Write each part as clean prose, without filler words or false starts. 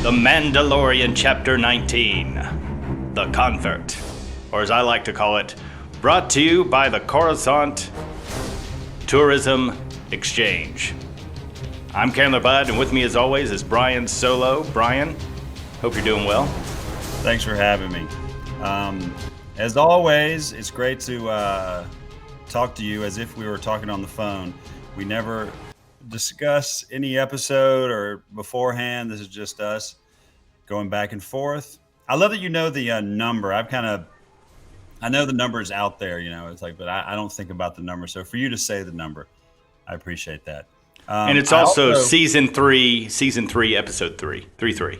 The Mandalorian Chapter 19, The Convert, or as I like to call it, brought to you by the Coruscant Tourism Exchange. I'm Candler Budd, and with me as always is Brian Solo. Brian, hope you're doing well. Thanks for having me. As always, it's great to talk to you as if we were talking on the phone. We never discuss any episode or beforehand. This is just us going back and forth. I love that you know the number. I know the number is out there, it's like, but I don't think about the number. So for you to say the number, I appreciate that. And it's also season 3, episode 3, 3.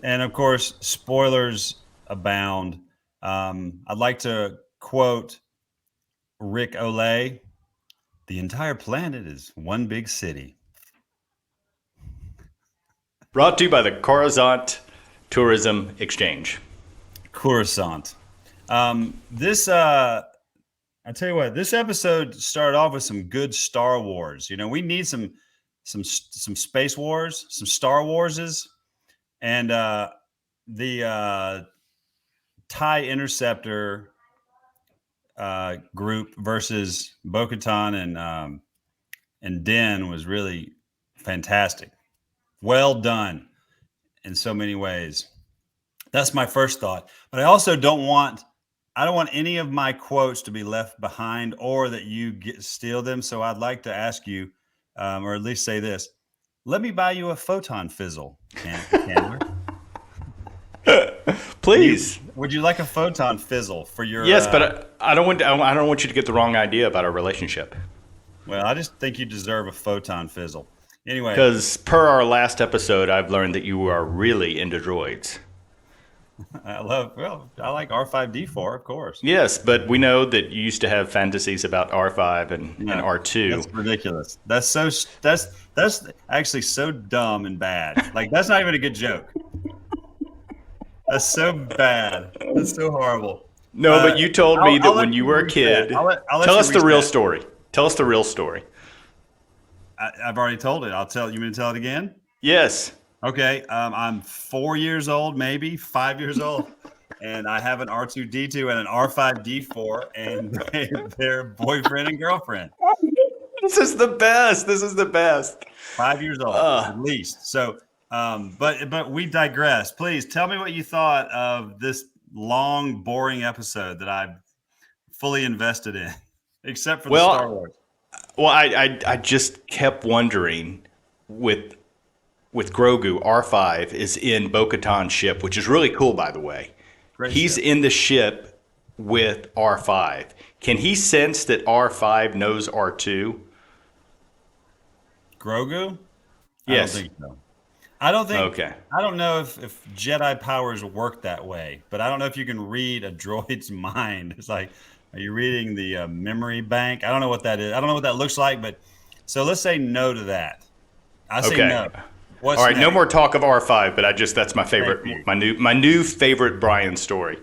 And of course, spoilers abound. I'd like to quote Rick Olay. The entire planet is one big city. Brought to you by the Coruscant Tourism Exchange. Coruscant. I tell you what, this episode started off with some good Star Wars. We need some Space Wars, some Star Warses, and the TIE Interceptor group versus Bo-Katan and Din was really fantastic. Well done in so many ways. That's my first thought. But I also don't want any of my quotes to be left behind or that you steal them. So I'd like to ask you, or at least say this: let me buy you a photon fizzle, Candler. Please. Would you like a photon fizzle for your? Yes, but I don't want you to get the wrong idea about our relationship. Well, I just think you deserve a photon fizzle. Anyway, because per our last episode, I've learned that you are really into droids. I like R5D4, of course. Yes, but we know that you used to have fantasies about R5 and R2. That's ridiculous. That's actually so dumb and bad. Like, that's not even a good joke. That's so bad. That's so horrible. No, but you told me that when you were a kid. Tell us the real story. Tell us the real story. I've already told it. You want me to tell it again? Yes. Okay. I'm 4 years old, maybe 5 years old, and I have an R2D2 and an R5D4, and they're boyfriend and girlfriend. This is the best. 5 years old, at least. So, but we digress. Please tell me what you thought of this long, boring episode that I've fully invested in, except for the Star Wars. Well, I just kept wondering with Grogu, R5 is in Bo-Katan's ship, which is really cool, by the way. He's in the ship with R5. Can he sense that R5 knows R2? Grogu? Yes. I don't think so. I don't think. Okay. I don't know if Jedi powers work that way, but I don't know if you can read a droid's mind. It's like, are you reading the memory bank? I don't know what that is. I don't know what that looks like, but so let's say no to that. I say no. All right, no more talk of R5, but that's my favorite, my new favorite Brian story.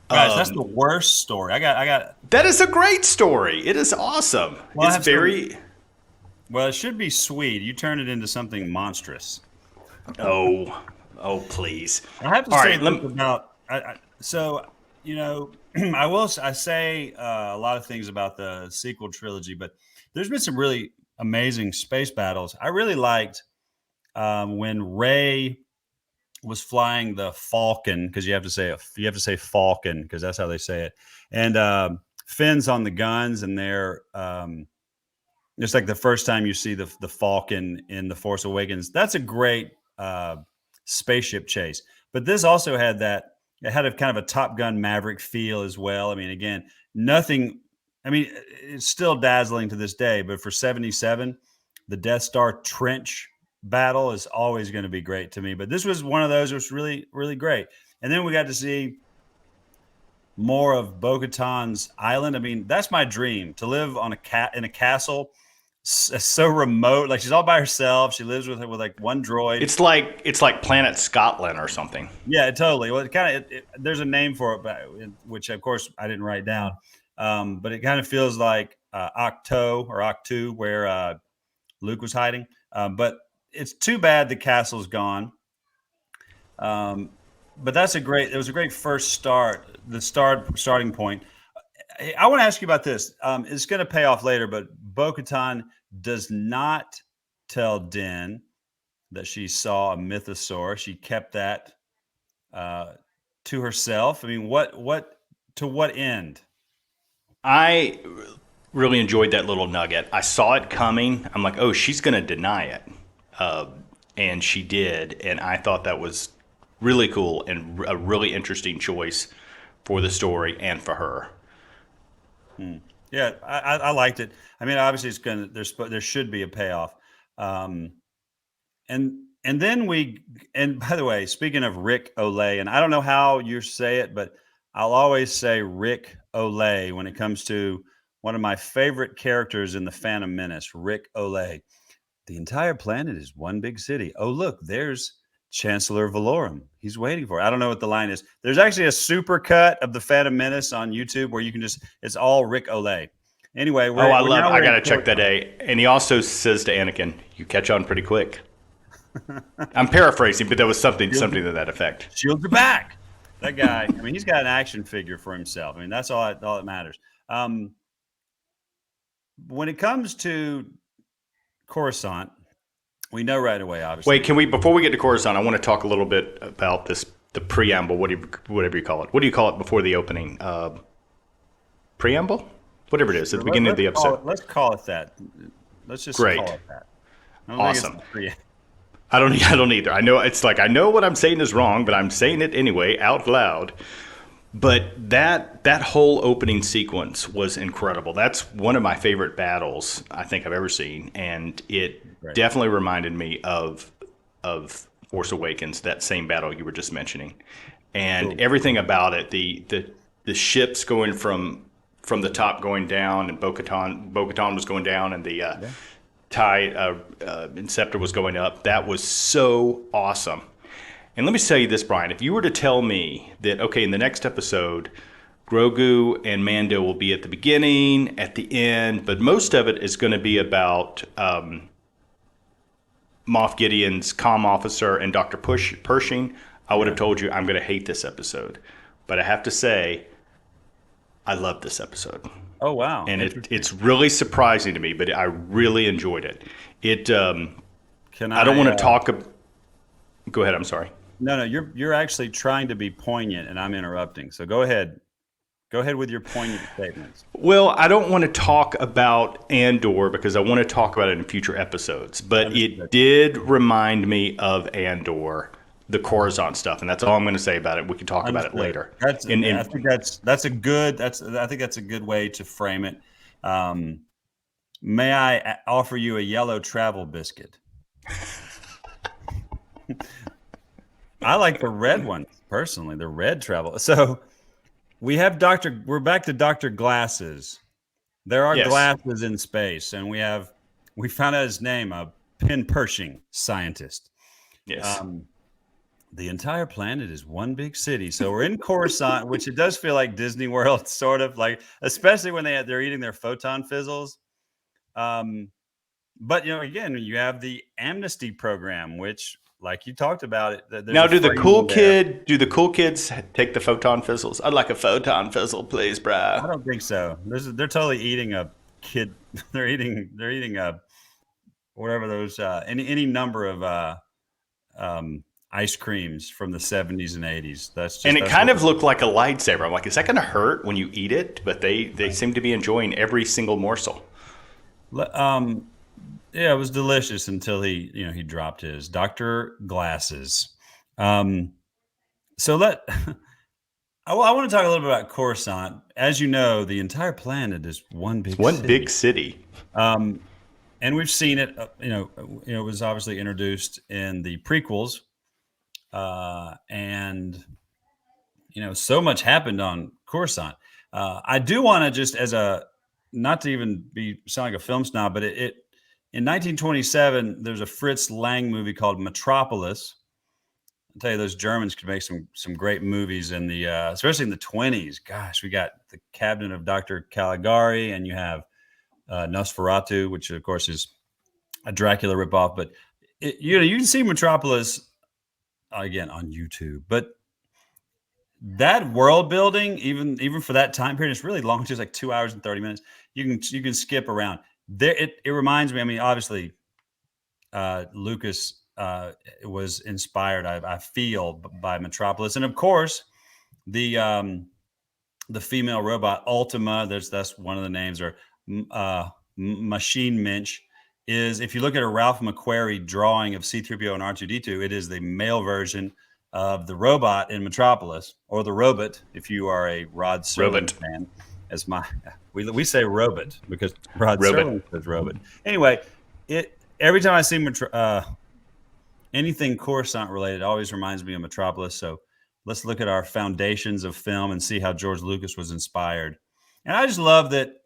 Guys, that's the worst story. I got. That is a great story. It is awesome. Well, it should be sweet. You turn it into something monstrous. Oh, please. I have to say about. I say a lot of things about the sequel trilogy, but there's been some really amazing space battles. I really liked when Rey was flying the Falcon, because you have to say Falcon because that's how they say it, and Finn's on the guns, and they're it's like the first time you see the Falcon in The Force Awakens. That's a great spaceship chase, but this also had that. It had a kind of a Top Gun Maverick feel as well. I mean, again, it's still dazzling to this day, but for 77, the Death Star trench battle is always going to be great to me. But this was one of those that was really, really great. And then we got to see more of Bo-Katan's island. I mean, that's my dream, to live on in a castle so remote. Like, she's all by herself. She lives with like one droid. It's like Planet Scotland or something. Yeah, totally. Well, there's a name for it, which of course I didn't write down. But it kind of feels like Octo, where Luke was hiding. But it's too bad the castle's gone. Um, but it was a great first start, starting point. I want to ask you about this. It's going to pay off later, but Bo-Katan does not tell Din that she saw a mythosaur. She kept that uh, to herself. I mean, to what end? I really enjoyed that little nugget. I saw it coming. I'm like, oh, she's going to deny it. Uh, and she did. And I thought that was really cool and a really interesting choice for the story and for her. Yeah, I liked it. I mean, obviously, there should be a payoff. Um, and then and by the way, speaking of Rick Olay, and I don't know how you say it, but I'll always say Rick Olay when it comes to one of my favorite characters in the Phantom Menace, Rick Olay. The entire planet is one big city. Oh, look, there's Chancellor Valorum. He's waiting for it. I don't know what the line is. There's actually a super cut of the Phantom Menace on YouTube where you can it's all Rick Olay. Anyway, I got to check that A. And he also says to Anakin, you catch on pretty quick. I'm paraphrasing, but there was something to that effect. Shields are back. That guy, I mean, he's got an action figure for himself. I mean, that's all that matters. When it comes to Coruscant, we know right away, obviously. Wait, before we get to Coruscant, I want to talk a little bit about the preamble, whatever you call it. What do you call it before the opening? Preamble? Whatever it is, at the beginning of the episode. Let's call it that. Let's just Great. call it that. Awesome. I don't either. I know it's like I know what I'm saying is wrong, but I'm saying it anyway out loud. But that whole opening sequence was incredible. That's one of my favorite battles I think I've ever seen, and it definitely reminded me of Force Awakens, that same battle you were just mentioning, and everything about it. The ships going from the top going down, and Bo-Katan was going down, and the TIE Inceptor was going up. That was so awesome. And let me tell you this, Brian. If you were to tell me that, okay, in the next episode, Grogu and Mando will be at the beginning, at the end, but most of it is going to be about Moff Gideon's comm officer and Dr. Pershing, I would have told you I'm going to hate this episode. But I have to say, I love this episode. Oh, wow. And it's really surprising to me, but I really enjoyed it. I don't want to talk. Go ahead. I'm sorry. No, you're actually trying to be poignant, and I'm interrupting. So go ahead. Go ahead with your poignant statements. Well, I don't want to talk about Andor because I want to talk about it in future episodes. But it did remind me of Andor, the Coruscant stuff, and that's all I'm going to say about it. We can talk about it later. I think that's a good way to frame it. May I offer you a yellow travel biscuit? I like the red one personally, the red travel. So we're back to Dr. Glasses. There are glasses in space, and we found out his name, a Penn Pershing scientist. Yes. The entire planet is one big city. So we're in Coruscant, which it does feel like Disney World, sort of like, especially when they're eating their photon fizzles. But again, you have the amnesty program, which, like you talked about it. Now, do the cool kids take the photon fizzles? I'd like a photon fizzle, please, bro. I don't think so. They're totally eating a kid. They're eating a whatever those any number of ice creams from the 70s and 80s. And it kind of looked like a lightsaber. I'm like, is that going to hurt when you eat it? But they seem to be enjoying every single morsel. Yeah, it was delicious until he dropped his Dr. Glasses. I want to talk a little bit about Coruscant. As you know, the entire planet is one big city. And we've seen it. It was obviously introduced in the prequels, and so much happened on Coruscant. I do want to just not to even sound like a film snob, but in 1927, there's a Fritz Lang movie called Metropolis. I'll tell you, those Germans could make some great movies especially in the 20s. Gosh, we got The Cabinet of Dr. Caligari, and you have Nosferatu, which of course is a Dracula ripoff. But you can see Metropolis again on YouTube. But that world building, even for that time period, it's really long. It's just like 2 hours and 30 minutes. You can skip around there. It reminds me. I mean, obviously, Lucas was inspired. I feel by Metropolis, and of course the female robot Ultima. That's one of the names, or Machine Minch. Is if you look at a Ralph McQuarrie drawing of C-3PO and R2-D2, it is the male version of the robot in Metropolis, or the robot if you are a Rod Serling fan. As we say robot because Rod Serling says robot. Anyway, every time I see anything Coruscant related, it always reminds me of Metropolis. So let's look at our foundations of film and see how George Lucas was inspired. And I just love that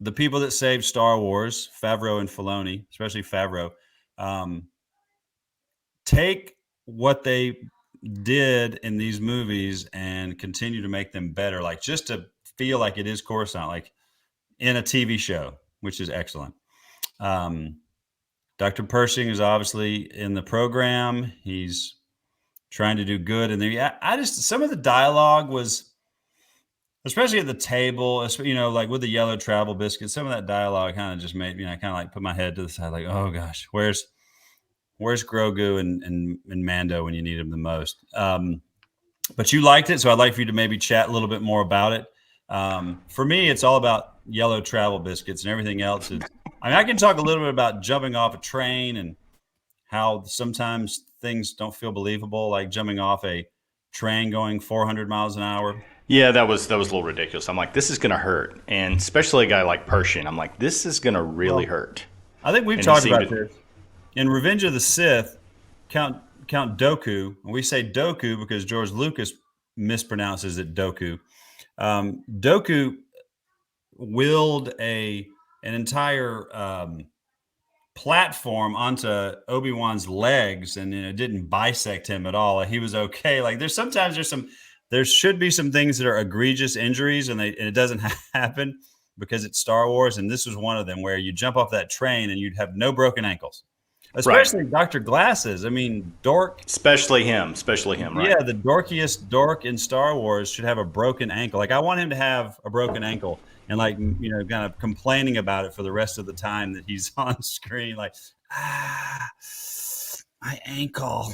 the people that saved Star Wars, Favreau and Filoni, especially Favreau, take what they did in these movies and continue to make them better, like just to feel like it is Coruscant, like in a TV show, which is excellent. Dr. Pershing is obviously in the program. He's trying to do good. And I just, some of the dialogue was, especially at the table, like with the yellow travel biscuit, some of that dialogue kind of just made, kind of like put my head to the side, like, oh gosh, where's Grogu and Mando when you need him the most? But you liked it, so I'd like for you to maybe chat a little bit more about it. For me, it's all about yellow travel biscuits, and everything else is. I can talk a little bit about jumping off a train and how sometimes things don't feel believable, like jumping off a train going 400 miles an hour. Yeah, that was a little ridiculous. I'm like, this is going to hurt, and especially a guy like Pershing. I'm like, this is going to really hurt. I think we've talked about this in Revenge of the Sith. Count Dooku, and we say Doku because George Lucas mispronounces it Doku. Doku willed an entire platform onto Obi-Wan's legs, and it didn't bisect him at all. He was okay. Like there should be some things that are egregious injuries, and it doesn't happen because it's Star Wars, and this was one of them where you jump off that train and you'd have no broken ankles. Especially right. Dr. Glasses. I mean, dork. Especially him, right? Yeah, the dorkiest dork in Star Wars should have a broken ankle. Like, I want him to have a broken ankle and, like, kind of complaining about it for the rest of the time that he's on screen. Like, my ankle.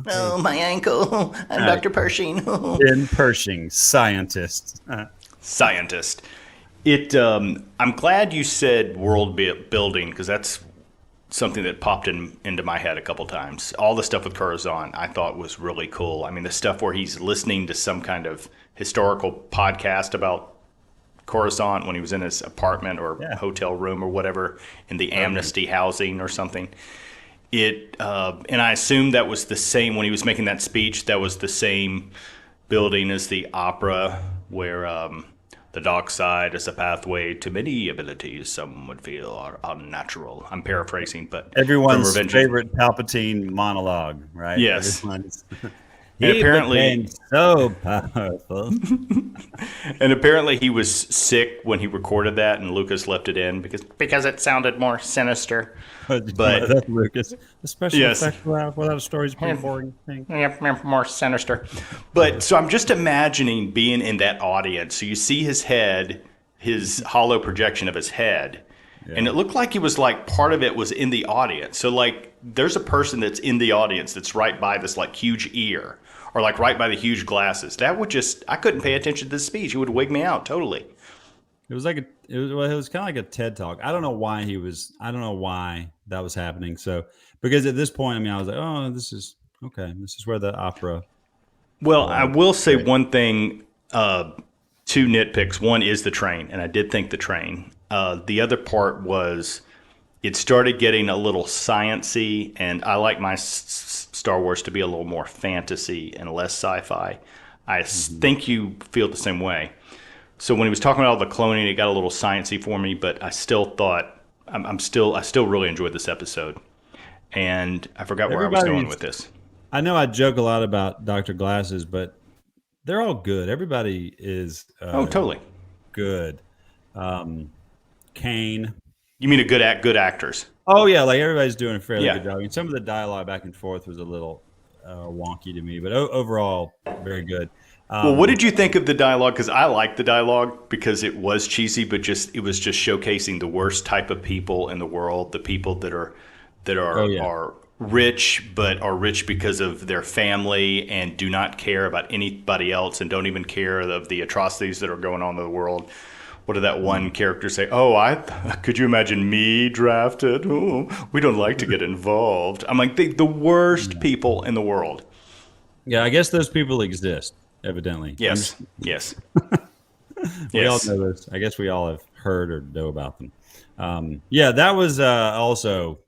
Oh, my ankle. I'm Dr. Pershing. Ben Pershing, scientist. Scientist. I'm glad you said world building, because that's something that popped into my head a couple times. All the stuff with Coruscant I thought was really cool. I mean, the stuff where he's listening to some kind of historical podcast about Coruscant when he was in his apartment or hotel room or whatever in the amnesty housing or something. And I assume that was the same when he was making that speech. That was the same building as the opera where the dark side is a pathway to many abilities some would feel are unnatural. I'm paraphrasing, but everyone's favorite Palpatine monologue, right? Yes. He apparently so powerful. And apparently he was sick when he recorded that, and Lucas left it in because it sounded more sinister. But that's Lucas, especially effect without a story's pretty boring thing. Yep, more sinister. But so I'm just imagining being in that audience. So you see his head, his hollow projection of his head. Yeah. And it looked like it was like part of it was in the audience. So like there's a person that's in the audience that's right by this like huge ear, or like right by the huge glasses. That would I couldn't pay attention to the speech. It would wig me out totally. It was kind of like a TED talk. I don't know why that was happening. So because at this point, I was like, oh, this is okay. This is where the opera. Well, I will say one thing, two nitpicks. One is the train, and I did think the train. The other part was it started getting a little science-y, and I like my Star Wars to be a little more fantasy and less sci-fi. I think you feel the same way. So when he was talking about all the cloning, it got a little sciencey for me, but I still thought I still really enjoyed this episode. And I forgot where I was going with this. I know I joke a lot about Dr. Glasses, but they're all good. Everybody is totally good. Kane. You mean good actors? Oh yeah, like everybody's doing a fairly good job. I mean, some of the dialogue back and forth was a little wonky to me. But overall, very good. Well, what did you think of the dialogue? Because I liked the dialogue because it was cheesy, but it was just showcasing the worst type of people in the world, the people that Oh yeah. are rich, but are rich because of their family and do not care about anybody else and don't even care of the atrocities that are going on in the world. What did that one character say? Oh, could you imagine me drafted? Oh, we don't like to get involved. I'm like the worst people in the world. Yeah, I guess those people exist, evidently. Yes, yes, We all yes. know this. I guess we all have heard or know about them. Yeah, that was also,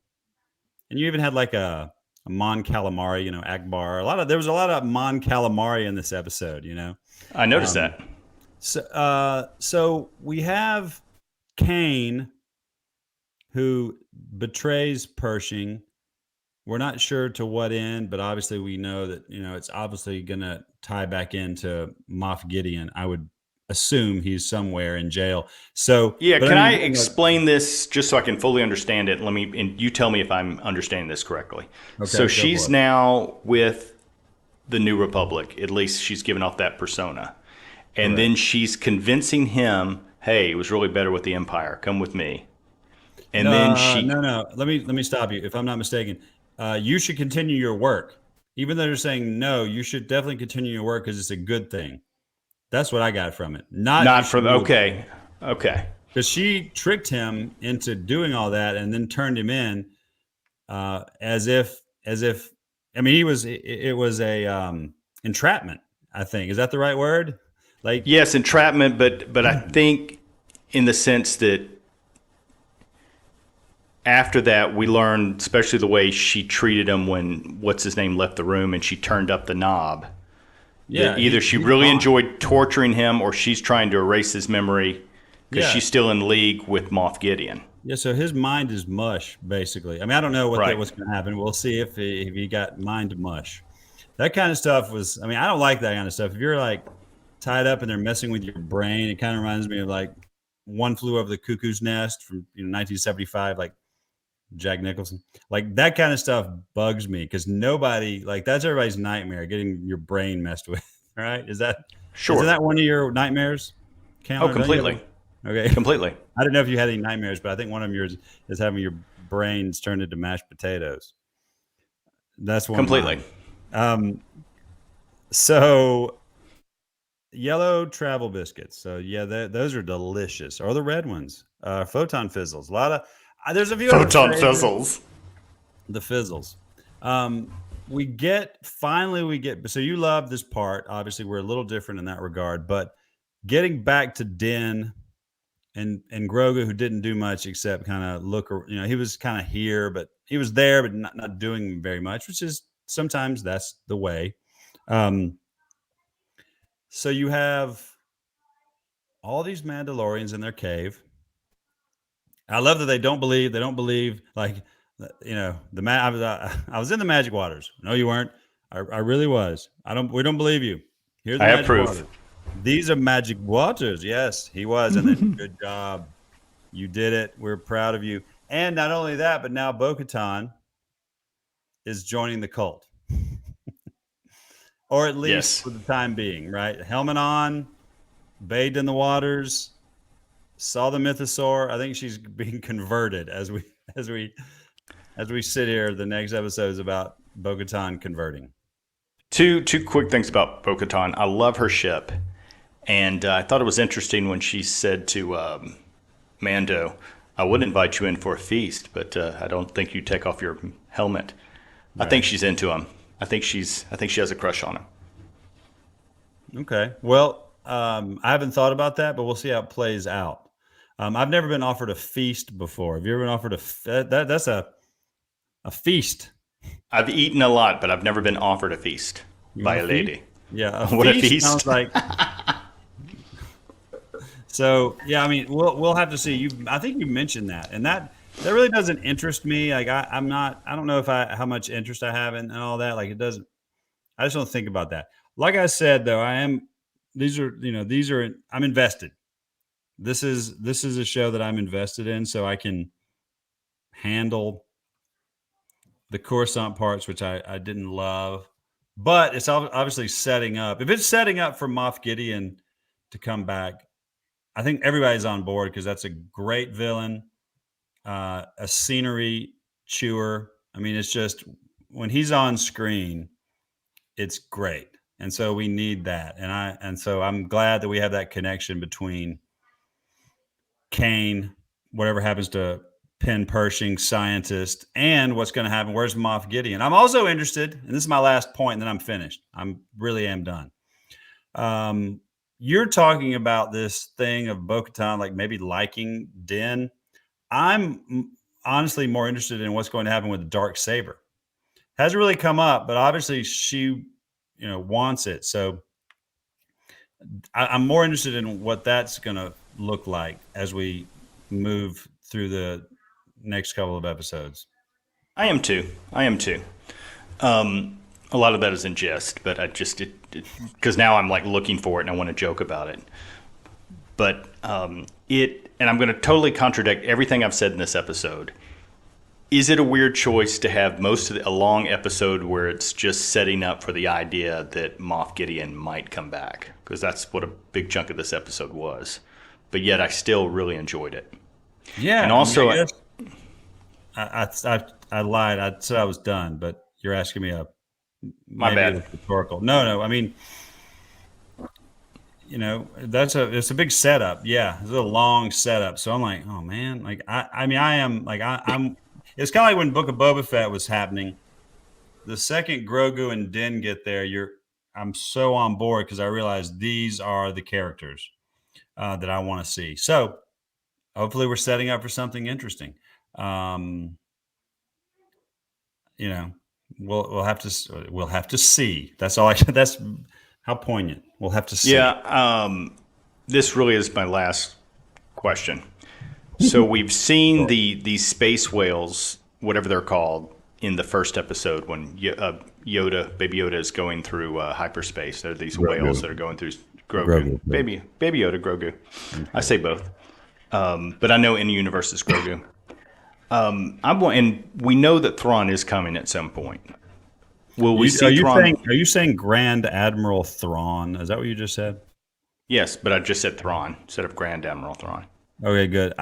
and you even had like a Mon Calamari, Akbar. There was a lot of Mon Calamari in this episode. I noticed Um, that. so we have Kane who betrays Pershing. We're not sure to what end, but obviously we know that it's obviously going to tie back into Moff Gideon. I would assume he's somewhere in jail. So, Yeah, but I can I mean, explain this just so I can fully understand it? And you tell me if I'm understanding this correctly. So okay, go for she's it. now with the New Republic. At least she's given off that persona. And Correct. then she's convincing him, hey, it was really better with the Empire. Come with me. And then she, No. Let me stop you. If I'm not mistaken, you should continue your work, even though they're saying no. You should definitely continue your work because it's a good thing. That's what I got from it. Not you not for should the, move, okay, okay. because she tricked him into doing all that and then turned him in as if I mean it was a entrapment. I think, is that the right word? Like, Yes, entrapment, but I think in the sense that after that we learned, especially the way she treated him when what's his name left the room and she turned up the knob, that yeah, either she he's really gone. enjoyed torturing him or she's trying to erase his memory because Yeah, she's still in league with Moff Gideon. yeah. So his mind is mush, basically. I mean, I don't know Right. what's going to happen. We'll see if he got mind mush. That kind of stuff was. I mean, I don't like that kind of stuff. If you're like tied up and they're messing with your brain, it kind of reminds me of like One Flew Over the Cuckoo's Nest from 1975, like Jack Nicholson. Like that kind of stuff bugs me because nobody like that's everybody's nightmare, getting your brain messed with. All right, isn't Sure. that one of your nightmares, Oh, Chandler? Don't you have completely. one? Okay. Completely. I don't know if you had any nightmares, but I think one of yours is having your brains turned into mashed potatoes. That's one of Completely. mine. Um, so yellow travel biscuits. So yeah, those are delicious. Or the red ones, photon fizzles. A lot of there's a few other Photon favorites. fizzles. The fizzles. We get. So you love this part. Obviously, we're a little different in that regard, but getting back to Din and Grogu, who didn't do much except kind of look. He was kind of here, but he was there, but not doing very much, which is sometimes that's the way. Um, so you have all these Mandalorians in their cave. I love that they don't believe. They don't believe. Like, I was in the magic waters. No, you weren't. I really was. I don't. We don't believe you. Here are the I have magic proof. waters. These are magic waters. Yes, he was. And then good job. You did it. We're proud of you. And not only that, but now Bo-Katan is joining the cult, or at least Yes. for the time being. Right, helmet on, bathed in the waters, saw the mythosaur. I think she's being converted as we sit here. The next episode is about Bo-Katan converting. Two quick things about Bo-Katan. I love her ship, and I thought it was interesting when she said to Mando, "I would invite you in for a feast, but I don't think you take off your helmet." I Right. think she's into him. I think she has a crush on him. Okay. Well, I haven't thought about that, but we'll see how it plays out. I've never been offered a feast before. Have you ever been offered that's a feast? I've eaten a lot, but I've never been offered a feast You by want a a feast? lady. Yeah, a What a feast sounds feast! like. So yeah, I mean, we'll have to see. I think you mentioned that, and that really doesn't interest me. Like I'm not. I don't know if how much interest I have in and all that. Like it doesn't. I just don't think about that. Like I said, though, I am. These are. I'm invested. This is a show that I'm invested in, so I can handle the Coruscant parts, which I didn't love. but it's obviously setting up. If it's setting up for Moff Gideon to come back, I think everybody's on board because that's a great villain, a scenery chewer. I mean, it's just when he's on screen, it's great. And so we need that. And so I'm glad that we have that connection between Kane, whatever happens to Penn Pershing, scientist, and what's going to happen. Where's Moff Gideon? I'm also interested, and this is my last point, and then I'm finished. I'm really am done. You're talking about this thing of Bo-Katan, like maybe liking Din. I'm honestly more interested in what's going to happen with the dark saber. Hasn't really come up, but obviously she, wants it. So I'm more interested in what that's going to look like as we move through the next couple of episodes. I am too. A lot of that is in jest, but I just because now I'm like looking for it and I want to joke about it. But and I'm going to totally contradict everything I've said in this episode. Is it a weird choice to have a long episode where it's just setting up for the idea that Moff Gideon might come back? Because that's what a big chunk of this episode was. But yet I still really enjoyed it. Yeah. And also, I lied. I said I was done, but you're asking me my bad. Rhetorical. No. I mean, it's a big setup. Yeah, it's a long setup. So I'm like, oh man, like I'm. It's kind of like when Book of Boba Fett was happening. The second Grogu and Din get there, I'm so on board because I realize these are the characters that I want to see. So hopefully we're setting up for something interesting. We'll have to see. That's all. That's how poignant. We'll have to see. Yeah. This really is my last question. So we've seen these space whales, whatever they're called, in the first episode when Baby Yoda is going through hyperspace. There are these whales that are going through Grogu. Baby Yoda, Grogu. Okay. I say both. But I know in the universe it's Grogu. And we know that Thrawn is coming at some point. Will we see Thrawn? Are you saying Grand Admiral Thrawn? Is that what you just said? Yes, but I just said Thrawn instead of Grand Admiral Thrawn. Okay, good.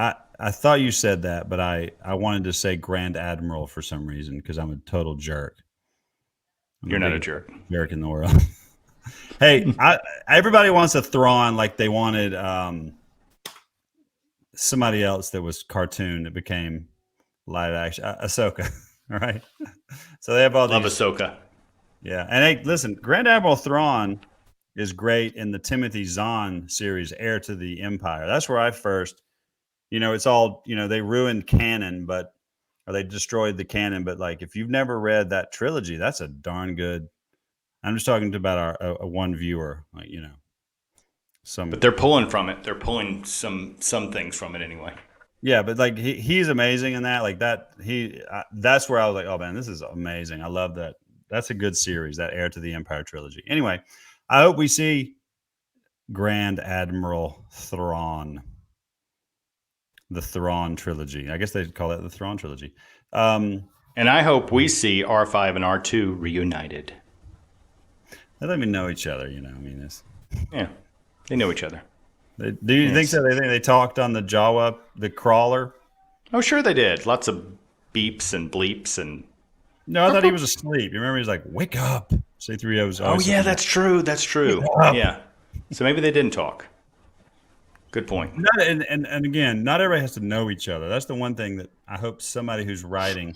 I thought you said that, but I wanted to say Grand Admiral for some reason because I'm a total jerk. You're not a jerk. Jerk in the world. Hey, everybody wants a Thrawn like they wanted somebody else that was cartoon that became live action. Ahsoka, right? So they have all these. Love Ahsoka. Yeah, and hey, listen, Grand Admiral Thrawn is great in the Timothy Zahn series, Heir to the Empire. That's where I first. It's all, they ruined canon, or they destroyed the canon. But like, if you've never read that trilogy, that's a darn good. I'm just talking about a one viewer, like, some. But they're pulling from it. They're pulling some things from it anyway. Yeah, but like he's amazing in that. Like that, that's where I was like, oh man, this is amazing. I love that. That's a good series, that Heir to the Empire trilogy. Anyway, I hope we see Grand Admiral Thrawn. The Thrawn trilogy. I guess they'd call it the Thrawn trilogy. And I hope we see R5 and R2 reunited. They don't even know each other, Yeah, they know each other. Do you think so? They think they talked on the Jawa, the crawler? Oh, sure they did. Lots of beeps and bleeps and... No, I thought he was asleep. You remember he was like, wake up. C-3PO was always... Oh, yeah, that's true. Yeah. So maybe they didn't talk. Good point. And again, not everybody has to know each other. That's the one thing that I hope somebody who's writing,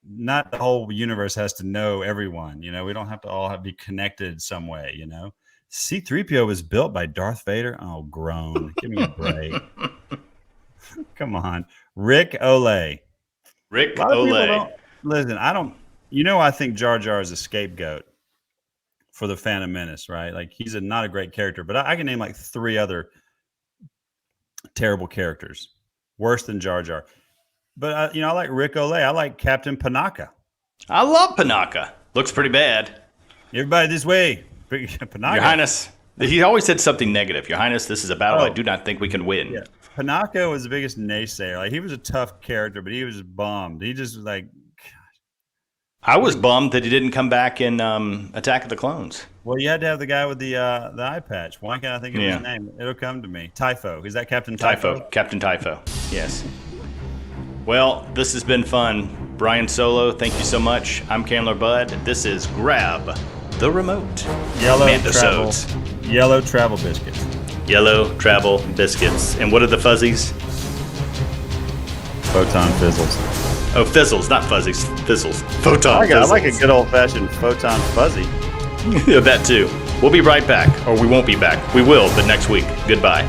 not the whole universe has to know everyone. We don't have to all be connected some way, C-3PO was built by Darth Vader. Oh, groan. Give me a break. Come on. Rick Olay. Listen, I think Jar Jar is a scapegoat for the Phantom Menace, right? Like he's not a great character, but I can name like 3 other terrible characters, worse than Jar Jar. But I like Rick Olay. I like Captain Panaka. I love Panaka. Looks pretty bad. Everybody this way, Panaka. Your Highness. He always said something negative. Your Highness, this is a battle I do not think we can win. Yeah. Panaka was the biggest naysayer. Like he was a tough character, but he was bummed. He just was like, I was bummed that he didn't come back in Attack of the Clones. Well, you had to have the guy with the eye patch. Why can't I think of his name? It'll come to me. Typho. Is that Captain Typho? Captain Typho. Yes. Well, this has been fun. Brian Solo, thank you so much. I'm Candler Bud. This is Grab the Remote. Yellow Mandosodes. travel biscuits. Yellow travel biscuits. And what are the fuzzies? Photon fizzles. Oh, fizzles, not fuzzies. Fizzles. Photon I like a good old-fashioned photon fuzzy. That too. We'll be right back. Or we won't be back. We will, but next week. Goodbye.